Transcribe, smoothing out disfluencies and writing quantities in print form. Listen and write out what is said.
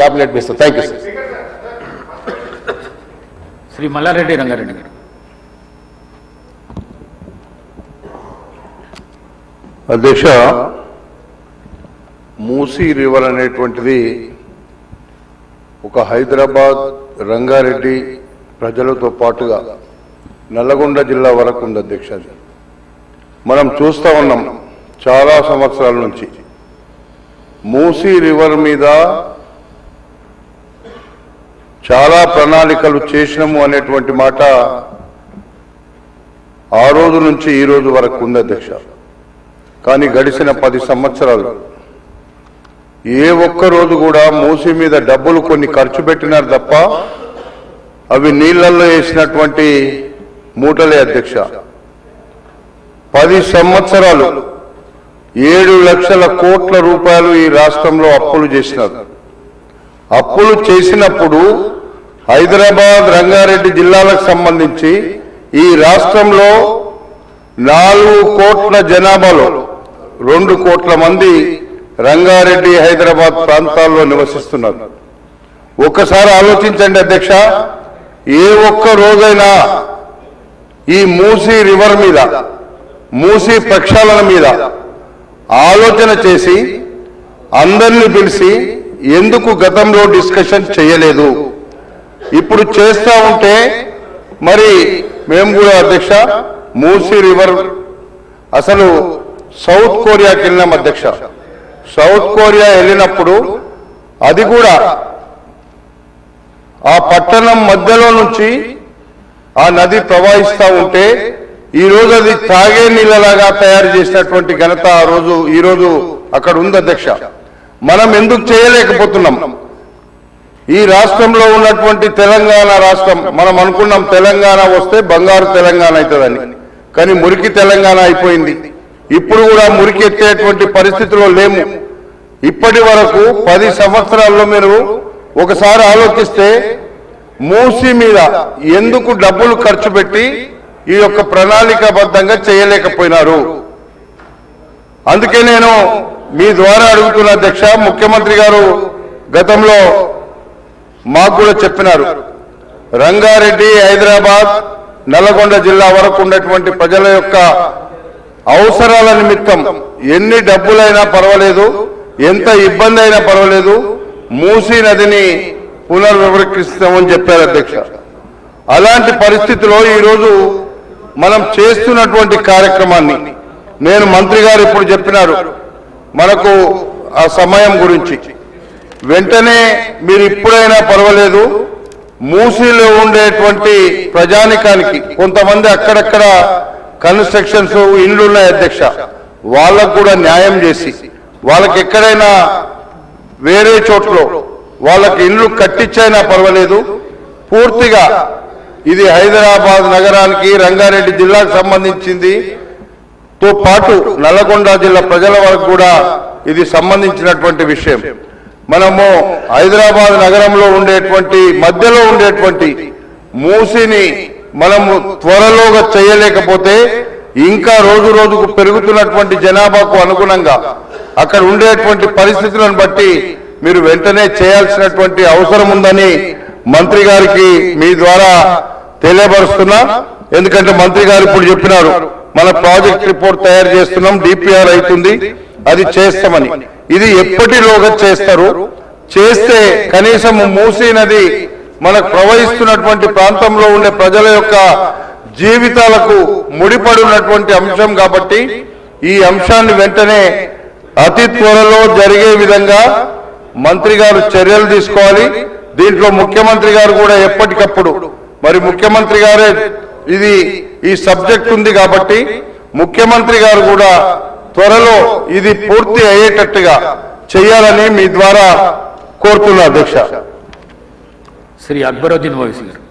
Cabinet minister thank you sir Shri Mallareddy Rangareddy garu అధ్యక్ష Musi river అనేటువంటిది ఒక హైదరాబాద్ రంగారెడ్డి ప్రజలతో పాటుగా నల్లగొండ జిల్లా వరకు ఉంది అధ్యక్ష. మనం చూస్తూ ఉన్నాం చాలా సంవత్సరాల నుంచి మూసీ రివర్ మీద చాలా ప్రణాళికలు చేసినాము అనేటువంటి మాట ఆ రోజు నుంచి ఈ రోజు వరకు ఉంది అధ్యక్ష. కానీ గడిచిన 10 సంవత్సరాలు ఏ ఒక్క రోజు కూడా మూసీ మీద డబ్బులు కొన్ని ఖర్చు పెట్టినారు తప్ప అవి నీళ్లలో వేసినటువంటి మూటలే అధ్యక్ష. 10 సంవత్సరాలు 7 లక్షల కోట్ల రూపాయలు ఈ రాష్ట్రంలో అప్పులు చేసినారు. అప్పులు చేసినప్పుడు హైదరాబాద్ రంగారెడ్డి జిల్లాలకు సంబంధించి ఈ రాష్ట్రంలో 4 కోట్ల జనాభాలో 2 కోట్ల మంది రంగారెడ్డి హైదరాబాద్ ప్రాంతాల్లో నివసిస్తున్నారు. ఒక్కసారి ఆలోచించండి అధ్యక్ష, ఏ ఒక్క రోజైనా ఈ మూసీ రివర్ మీద మూసీ ప్రక్షాళన మీద ఆలోచన చేసి అందరినీ పిలిచి ఎందుకు గతంలో డిస్కషన్ చేయలేదు? ఇప్పుడు చేస్తా ఉంటే మరి మేము కూడా అధ్యక్ష మూసీ రివర్ అసలు సౌత్ కొరియాకి వెళ్ళినాం అధ్యక్ష. సౌత్ కొరియా వెళ్ళినప్పుడు అది కూడా ఆ పట్టణం మధ్యలో నుంచి ఆ నది ప్రవహిస్తూ ఉంటే ఈరోజు అది తాగే నీళ్ళలాగా తయారు చేసినటువంటి ఘనత ఈరోజు అక్కడ ఉంది అధ్యక్ష. మనం ఎందుకు చేయలేకపోతున్నాం? ఈ రాష్ట్రంలో ఉన్నటువంటి తెలంగాణ రాష్ట్రం మనం అనుకున్నాం తెలంగాణ వస్తే బంగారు తెలంగాణ అవుతుందని, కానీ మురికి తెలంగాణ అయిపోయింది. ఇప్పుడు కూడా మురికి ఎత్తేటువంటి పరిస్థితిలో లేము. ఇప్పటి వరకు 10 సంవత్సరాల్లో మీరు ఒకసారి ఆలోచిస్తే మూసీ మీద ఎందుకు డబ్బులు ఖర్చు పెట్టి ఈ యొక్క ప్రణాళికాబద్ధంగా చేయలేకపోయినారు? అందుకే నేను మీ ద్వారా అడుగుతున్న అధ్యక్ష, ముఖ్యమంత్రి గారు గతంలో మాకు కూడా చెప్పినారు, రంగారెడ్డి హైదరాబాద్ నల్లగొండ జిల్లా వరకు ఉన్నటువంటి ప్రజల యొక్క అవసరాల నిమిత్తం ఎన్ని డబ్బులైనా పర్వాలేదు, ఎంత ఇబ్బంది అయినా పర్వాలేదు, మూసీ నదిని పునర్వివరిస్తామని చెప్పారు అధ్యక్ష. అలాంటి పరిస్థితిలో ఈరోజు మనం చేస్తున్నటువంటి కార్యక్రమాన్ని నేను మంత్రి గారు ఇప్పుడు చెప్పినారు మనకు ఆ సమయం గురించి. వెంటనే మీరు ఇప్పుడైనా పర్వాలేదు మూసీలో ఉండేటువంటి ప్రజానికానికి కొంతమంది అక్కడక్కడ కన్స్ట్రక్షన్స్ ఇండ్లు ఉన్నాయి అధ్యక్ష, వాళ్ళకు కూడా న్యాయం చేసి వాళ్ళకి ఎక్కడైనా వేరే చోట్ల వాళ్ళకి ఇండ్లు కట్టించైనా పర్వాలేదు, పూర్తిగా ఇది హైదరాబాద్ నగరానికి రంగారెడ్డి జిల్లాకు సంబంధించింది తో పాటు నల్లగొండ జిల్లా ప్రజల వరకు కూడా ఇది సంబంధించినటువంటి విషయం. మనము హైదరాబాద్ నగరంలో ఉండేటువంటి మధ్యలో ఉండేటువంటి మూసీని మనము త్వరలోగా చేయలేకపోతే ఇంకా రోజు రోజుకు పెరుగుతున్నటువంటి జనాభాకు అనుగుణంగా అక్కడ ఉండేటువంటి పరిస్థితులను బట్టి మీరు వెంటనే చేయాల్సినటువంటి అవసరం ఉందని మంత్రి గారికి మీ ద్వారా తెలియపరుస్తున్నా. ఎందుకంటే మంత్రి గారు ఇప్పుడు చెప్పినారు మన ప్రాజెక్ట్ రిపోర్ట్ తయారు చేస్తున్నాం, డిపిఆర్ అవుతుంది, అది చేస్తామని. ఇది ఎప్పటిలోగా చేస్తారు? చేస్తే కనీసం మూసీ నది మనకు ప్రవహిస్తున్నటువంటి ప్రాంతంలో ఉండే ప్రజల యొక్క జీవితాలకు ముడిపడి ఉన్నటువంటి అంశం కాబట్టి ఈ అంశాన్ని వెంటనే అతి త్వరలో జరిగే విధంగా మంత్రి గారు చర్యలు తీసుకోవాలి. దీంట్లో ముఖ్యమంత్రి గారు కూడా ఎప్పటికప్పుడు మరి ముఖ్యమంత్రి గారే ఈ సబ్జెక్ట్ ఉంది కాబట్టి ముఖ్యమంత్రి గారు కూడా త్వరలో ఇది పూర్తి అయ్యేటట్టుగా చేయాలని మీ ద్వారా కోరుతున్నా అధ్యక్ష. శ్రీ అక్బరుద్దీన్ ఓవైసీ గారు.